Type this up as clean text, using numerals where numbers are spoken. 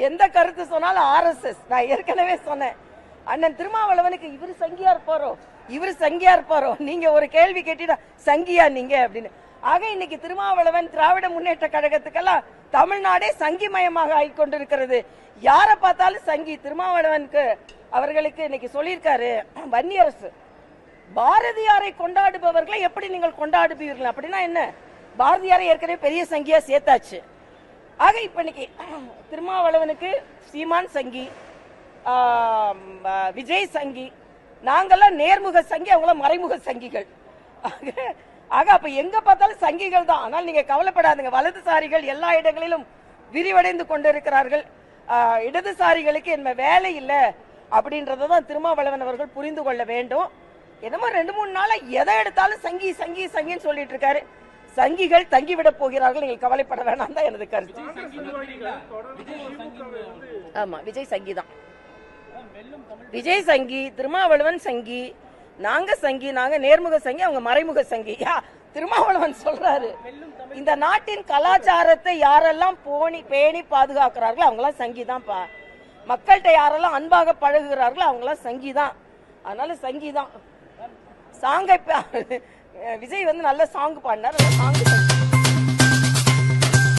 எந்த கருத்து சொன்னாலும் RSS. நான் ஏற்கனவே சொன்னேன், அண்ணன் திருமாவளவனுக்கு இவரு சங்கியா இருப்பாரோ, இவரு சங்கியா இருப்பாரோ, நீங்க ஒரு கேள்வி கேட்டீங்கன்னா சங்கியா நீங்க அப்படின்னு. ஆக இன்னைக்கு திருமாவளவன் திராவிட முன்னேற்ற கழகத்துக்கெல்லாம் தமிழ்நாடே சங்கிமயமாக ஆகிக்கொண்டிருக்கிறது. யாரை பார்த்தாலும் சங்கி. திருமாவளவனுக்கு அவர்களுக்கு இன்னைக்கு சொல்லியிருக்காரு வன்னியரசு, பாரதியாரை கொண்டாடுபவர்களை எப்படி நீங்கள் கொண்டாடுவீர்கள் அப்படின்னா என்ன? பாரதியாரை ஏற்கனவே பெரிய சங்கியா சேர்த்தாச்சு. ஆக இப்ப இன்னைக்கு திருமாவளவனுக்கு சீமான் சங்கி, விஜய் சங்கி, நாங்கெல்லாம் நேர்முக சங்கி, அவங்களாம் மறைமுக சங்கிகள். ஆக அப்ப எங்க பார்த்தாலும் சங்கிகள் தான். ஆனால் நீங்க கவலைப்படாதுங்க, வலதுசாரிகள் எல்லா இடங்களிலும் விரிவடைந்து கொண்டிருக்கிறார்கள். இடதுசாரிகளுக்கு என்ன வேலை இல்லை அப்படின்றதான் திருமாவளவன் அவர்கள் புரிந்து கொள்ள வேண்டும். என்னமோ 2-3 நாளா எதை எடுத்தாலும் சங்கி சங்கி சங்கின்னு சொல்லிட்டு இருக்காரு. சங்கிகள் தங்கிவிட போகிறார்கள், நீங்கள் கவலைப்பட வேணாம் தான் எனது கருத்து. ஆமா, விஜய் சங்கி தான். விஜய் சங்கி, திருமாவளவன் சங்கி, நாங்க சங்கி, நாங்க நேர்முக சங்கி, அவங்க மறைமுக சங்கி. திருமாவளவன் சொல்றாரு, இந்த நாட்டின் கலாச்சாரத்தை யாரெல்லாம் பேணி பாதுகாக்கிறார்களோ அவங்களாம் சங்கி தான்ப்பா. மக்கள்கிட்ட யாரெல்லாம் அன்பாக பழகுகிறார்களோ அவங்களாம் சங்கி தான். அதனால சங்கி தான். சாங்கை விஜய் நல்ல சாங் பாடினார். சாங்